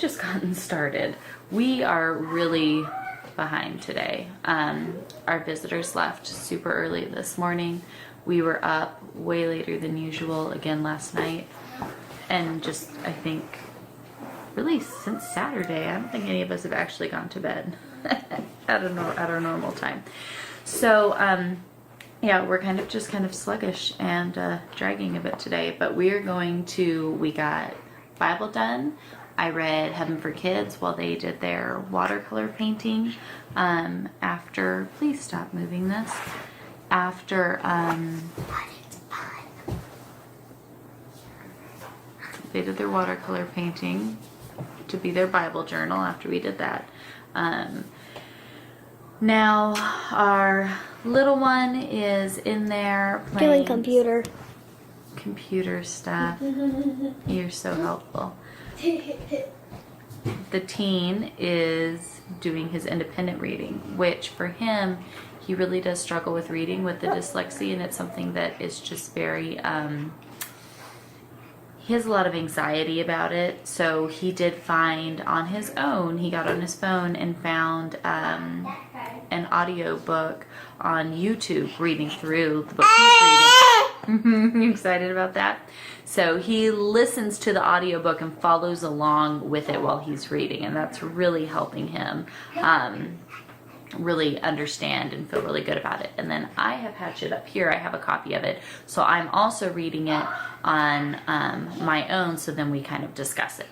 just gotten started. We are really behind today. Our visitors left super early this morning. We were up way later than usual again last night. And just, I think, really since Saturday, I don't think any of us have actually gone to bed at our normal time. So, yeah, we're kind of sluggish and dragging a bit today, but we got Bible done. I read Heaven for Kids while they did their watercolor painting. After, please stop moving this. After, they did their watercolor painting to be their Bible journal after we did that. Now our little one is in there playing computer stuff. You're so helpful. The teen is doing his independent reading, which for him, he really does struggle with reading with the dyslexia, and it's something that is just very, he has a lot of anxiety about it. So he did find on his own, he got on his phone and found an audio book on YouTube reading through the book he's reading. You excited about that? So he listens to the audiobook and follows along with it while he's reading, and that's really helping him really understand and feel really good about it. And then I have Hatchet up here. I have a copy of it, so I'm also reading it on my own, so then we kind of discuss it.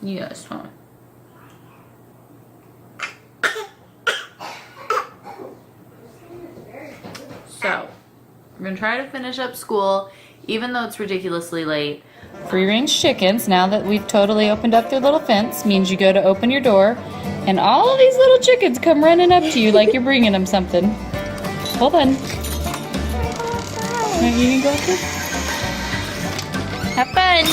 Yes, huh? So we're gonna try to finish up school, even though it's ridiculously late. Free range chickens, now that we've totally opened up their little fence, means you go to open your door and all of these little chickens come running up to you like you're bringing them something. Hold on. Right, you can go up there? Have fun.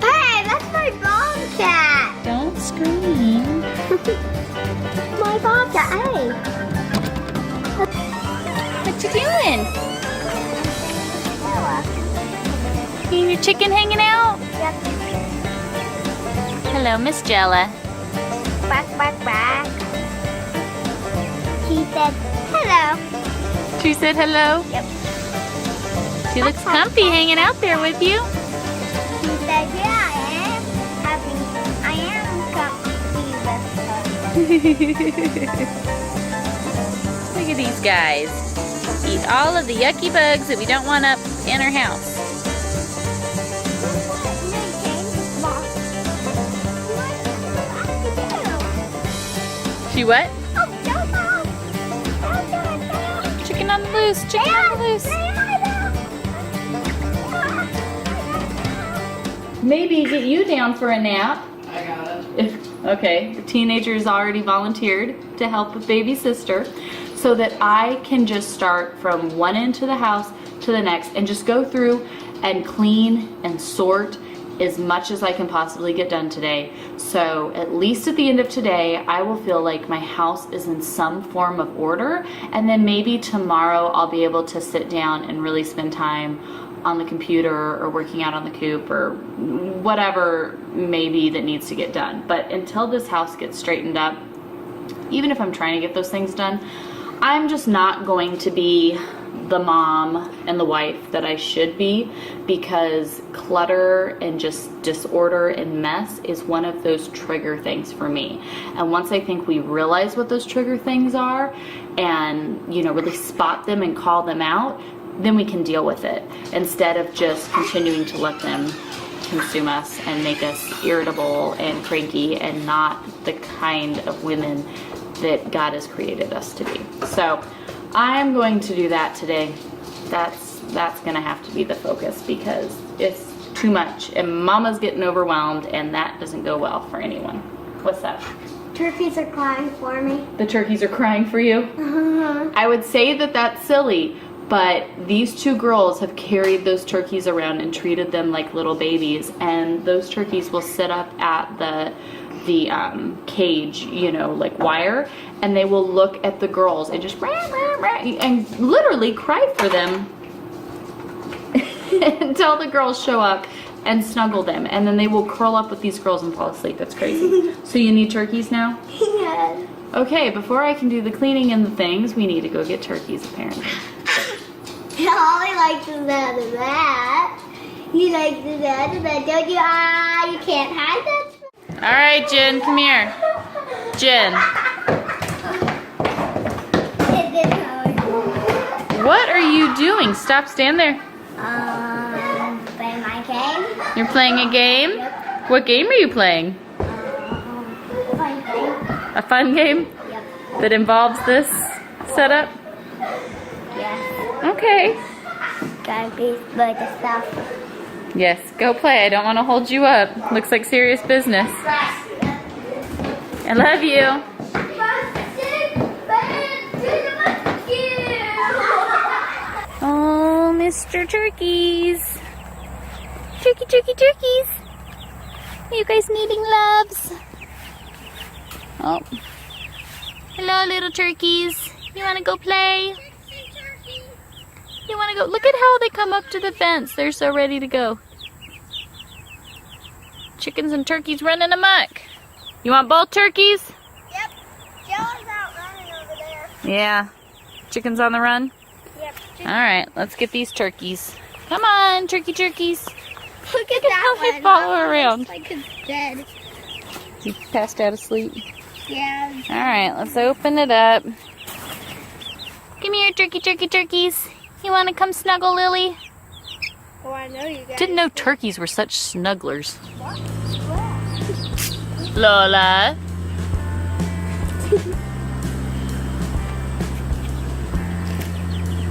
Hey, that's my bobcat. Don't scream. My bobcat, hey. What you doing? You and your chicken hanging out? Yep. Hello, Miss Jella. Quack, quack, quack. She said, hello. She said hello? Yep. She looks comfy hanging out there with you. She said, yeah, I am comfy with her. Look at these guys. Eat all of the yucky bugs that we don't want up in our house. She what? Chicken on the loose, chicken on the loose. Maybe get you down for a nap. I got it. Okay, the teenager has already volunteered to help with baby sister, so that I can just start from one end to the house to the next and just go through and clean and sort as much as I can possibly get done today. So at least at the end of today, I will feel like my house is in some form of order, and then maybe tomorrow I'll be able to sit down and really spend time on the computer or working out on the coop or whatever maybe that needs to get done. But until this house gets straightened up, even if I'm trying to get those things done, I'm just not going to be the mom and the wife that I should be, because clutter and just disorder and mess is one of those trigger things for me. And once I think we realize what those trigger things are and, you know, really spot them and call them out, then we can deal with it instead of just continuing to let them consume us and make us irritable and cranky and not the kind of women that God has created us to be. So I'm going to do that today. That's gonna have to be the focus, because it's too much and Mama's getting overwhelmed, and that doesn't go well for anyone. What's that? Turkeys are crying for me. The turkeys are crying for you? I would say that that's silly, but these two girls have carried those turkeys around and treated them like little babies, and those turkeys will sit up at the cage, you know, like wire, and they will look at the girls and just rah, rah, rah, and literally cry for them until the girls show up and snuggle them, and then they will curl up with these girls and fall asleep. That's crazy. So you need turkeys now? Yes. Okay, before I can do the cleaning and the things, we need to go get turkeys apparently. Holly likes to do that. You like to do that, don't you? Ah, you can't hide that. All right, Jen, come here. Jen, what are you doing? Stop, stand there. Playing my game. You're playing a game? Yep. What game are you playing? Fun game. A fun game Yep. that involves this setup? Yes. Okay. Gotta be like the stuff. Yes, go play. I don't want to hold you up. Looks like serious business. I love you. Oh, Mr. Turkeys. Turkeys. Are you guys needing loves? Oh. Hello, little turkeys. You want to go play? You want to go? Look at how they come up to the fence. They're so ready to go. Chickens and turkeys running amok. You want both turkeys? Yep. Joe's out running over there. Yeah. Chickens on the run? Yep. All right, let's get these turkeys. Come on, turkeys. Look at how they follow around. Like it's dead. You passed out asleep. Yeah. All right, let's open it up. Come here, turkeys. You want to come snuggle, Lily? Oh, I know you guys. Didn't know turkeys were such snugglers. Lola.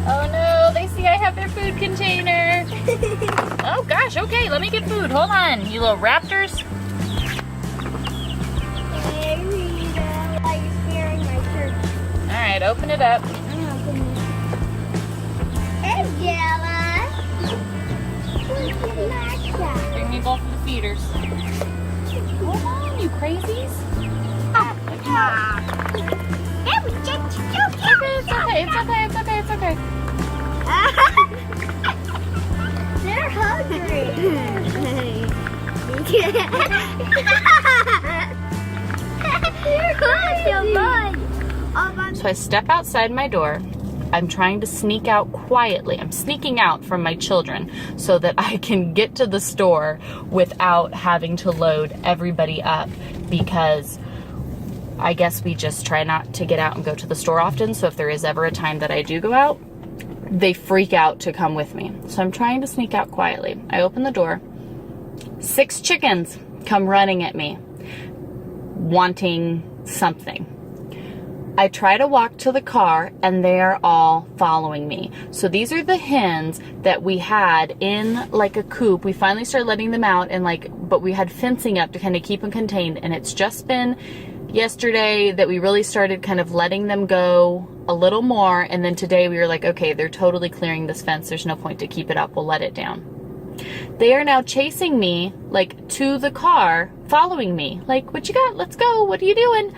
Oh no, they see I have their food container. Oh gosh, okay, let me get food. Hold on, you little raptors. Hey, Rita. Why are you scaring my turkey? All right, open it up. Hey, Jella. Bring me both of the feeders. Hold on, you crazies. It's okay. They're hungry. So I step outside my door. I'm trying to sneak out quietly. I'm sneaking out from my children so that I can get to the store without having to load everybody up, because I guess we just try not to get out and go to the store often. So if there is ever a time that I do go out, they freak out to come with me. So I'm trying to sneak out quietly. I open the door. 6 chickens come running at me, wanting something. I try to walk to the car and they are all following me. So these are the hens that we had in like a coop. We finally started letting them out, and but we had fencing up to kind of keep them contained. And it's just been yesterday that we really started kind of letting them go a little more. And then today we were like, okay, they're totally clearing this fence. There's no point to keep it up. We'll let it down. They are now chasing me to the car, following me. Like, what you got? Let's go. What are you doing?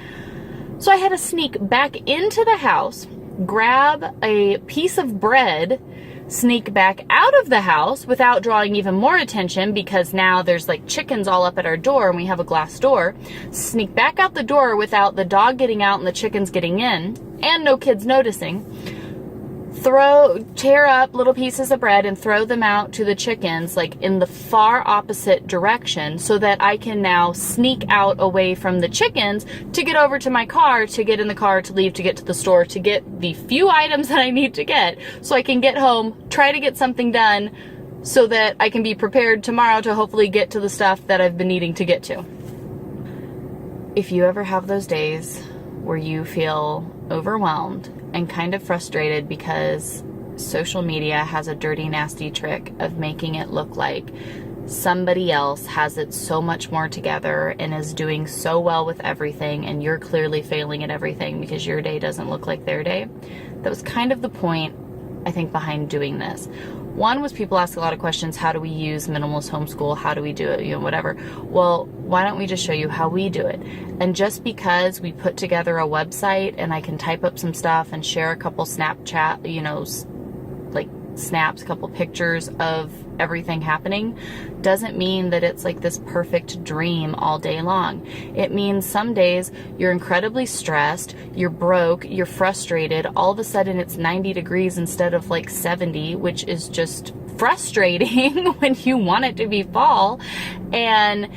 So I had to sneak back into the house, grab a piece of bread, sneak back out of the house without drawing even more attention, because now there's chickens all up at our door and we have a glass door. Sneak back out the door without the dog getting out and the chickens getting in, and no kids noticing. Tear up little pieces of bread and throw them out to the chickens in the far opposite direction, so that I can now sneak out away from the chickens to get over to my car, to get in the car, to leave, to get to the store, to get the few items that I need to get so I can get home, try to get something done so that I can be prepared tomorrow to hopefully get to the stuff that I've been needing to get to. If you ever have those days where you feel overwhelmed and kind of frustrated because social media has a dirty, nasty trick of making it look like somebody else has it so much more together and is doing so well with everything, and you're clearly failing at everything because your day doesn't look like their day. That was kind of the point, I think, behind doing this. One was people ask a lot of questions. How do we use minimalist homeschool? How do we do it? Whatever. Well, why don't we just show you how we do it? And just because we put together a website and I can type up some stuff and share a couple Snapchat, snaps, a couple pictures of everything happening, doesn't mean that it's like this perfect dream all day long. It means some days you're incredibly stressed, you're broke, you're frustrated, all of a sudden it's 90 degrees instead of like 70, which is just frustrating when you want it to be fall, and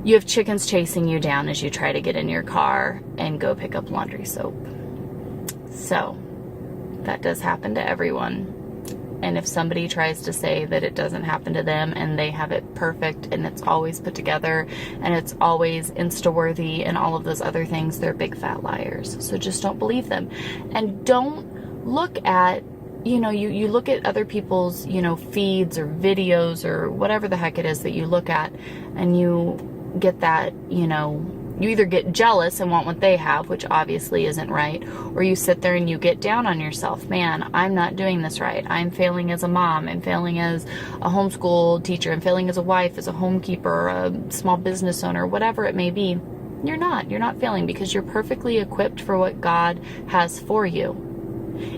you have chickens chasing you down as you try to get in your car and go pick up laundry soap. So that does happen to everyone. And if somebody tries to say that it doesn't happen to them and they have it perfect and it's always put together and it's always Insta-worthy and all of those other things, they're big fat liars. So just don't believe them. And don't look at, you know, you look at other people's, you know, feeds or videos or whatever the heck it is that you look at, and you get that, you know, you either get jealous and want what they have, which obviously isn't right, or you sit there and you get down on yourself. Man, I'm not doing this right. I'm failing as a mom. I'm failing as a homeschool teacher. I'm failing as a wife, as a homekeeper, a small business owner, whatever it may be. You're not. You're not failing, because you're perfectly equipped for what God has for you.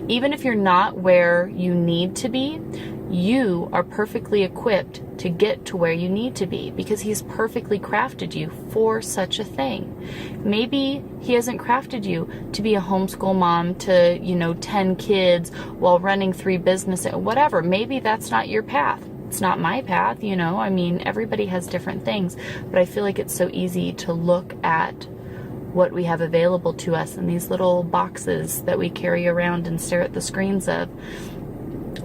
Even if you're not where you need to be, you are perfectly equipped to get to where you need to be, because He's perfectly crafted you for such a thing. Maybe He hasn't crafted you to be a homeschool mom to, you know, 10 kids while running 3 businesses, whatever. Maybe that's not your path. It's not my path, you know. I mean, everybody has different things, but I feel like it's so easy to look at what we have available to us in these little boxes that we carry around and stare at the screens of.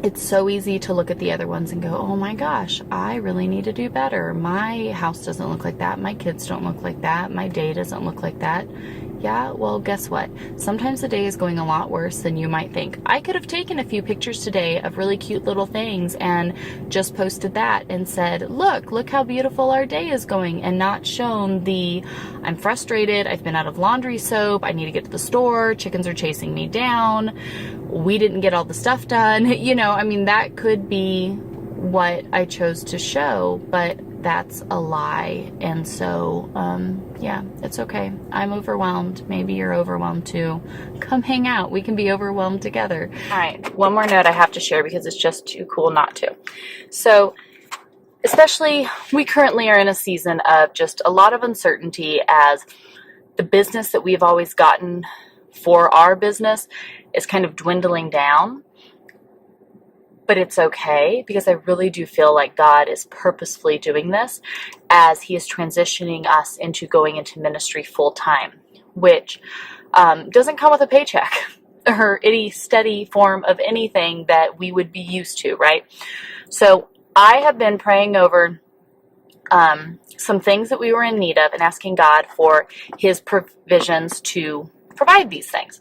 It's so easy to look at the other ones and go, oh my gosh, I really need to do better. My house doesn't look like that. My kids don't look like that. My day doesn't look like that. Yeah, well, guess what? Sometimes the day is going a lot worse than you might think. I could have taken a few pictures today of really cute little things and just posted that and said, look how beautiful our day is going, and not shown the, I'm frustrated, I've been out of laundry soap, I need to get to the store, chickens are chasing me down, we didn't get all the stuff done. You know, I mean, that could be what I chose to show, but that's a lie. And so, yeah, it's okay. I'm overwhelmed. Maybe you're overwhelmed too. Come hang out. We can be overwhelmed together. All right. One more note I have to share because it's just too cool not to. So, especially, we currently are in a season of just a lot of uncertainty, as the business that we've always gotten for our business is kind of dwindling down. But it's okay, because I really do feel like God is purposefully doing this as He is transitioning us into going into ministry full time, which doesn't come with a paycheck or any steady form of anything that we would be used to, right? So I have been praying over some things that we were in need of and asking God for His provisions to provide these things.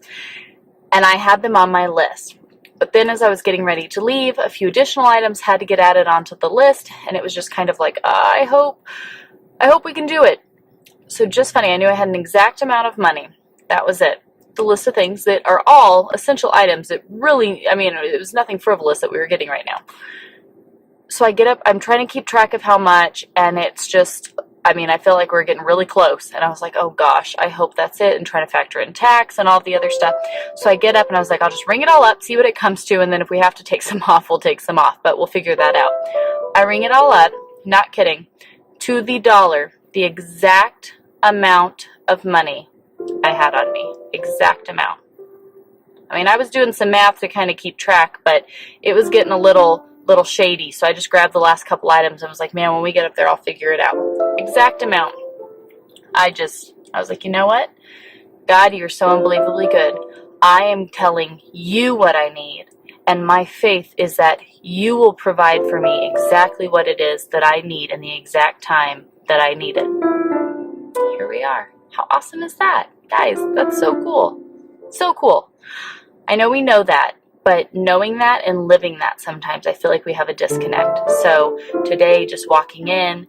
And I had them on my list. But then as I was getting ready to leave, a few additional items had to get added onto the list, and it was just kind of like, I hope we can do it. So just funny, I knew I had an exact amount of money. That was it. The list of things that are all essential items that really, I mean, it was nothing frivolous that we were getting right now. So I get up, I'm trying to keep track of how much, and it's just, I mean, I feel like we're getting really close. And I was like, oh gosh, I hope that's it. And trying to factor in tax and all the other stuff. So I get up and I was like, I'll just ring it all up, see what it comes to. And then if we have to take some off, we'll take some off. But we'll figure that out. I ring it all up, not kidding, to the dollar, the exact amount of money I had on me. Exact amount. I mean, I was doing some math to kind of keep track, but it was getting a little shady. So I just grabbed the last couple items and was like, man, when we get up there, I'll figure it out. Exact amount. I was like, you know what? God, you're so unbelievably good. I am telling you what I need. And my faith is that you will provide for me exactly what it is that I need in the exact time that I need it. Here we are. How awesome is that? Guys, that's so cool. So cool. I know we know that. But knowing that and living that, sometimes I feel like we have a disconnect. So today, just walking in,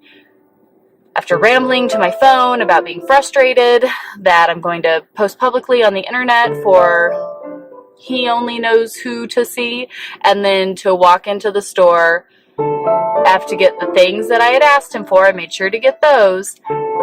after rambling to my phone about being frustrated that I'm going to post publicly on the internet for He only knows who to see, and then to walk into the store, I have to get the things that I had asked Him for. I made sure to get those.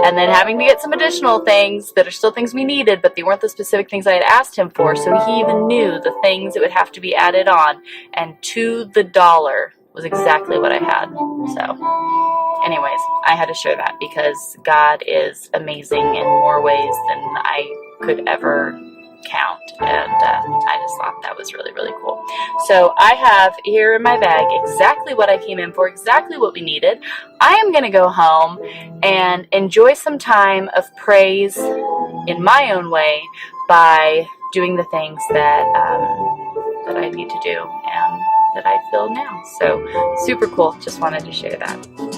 and then having to get some additional things that are still things we needed, but they weren't the specific things I had asked him for, so he even knew the things that would have to be added on, and to the dollar was exactly what I had. So anyways, I had to share that because God is amazing in more ways than I could ever count, and I just thought that was really, really cool. So I have here in my bag exactly what I came in for, exactly what we needed. I am going to go home and enjoy some time of praise in my own way by doing the things that that I need to do and that I feel now. So super cool. Just wanted to share that.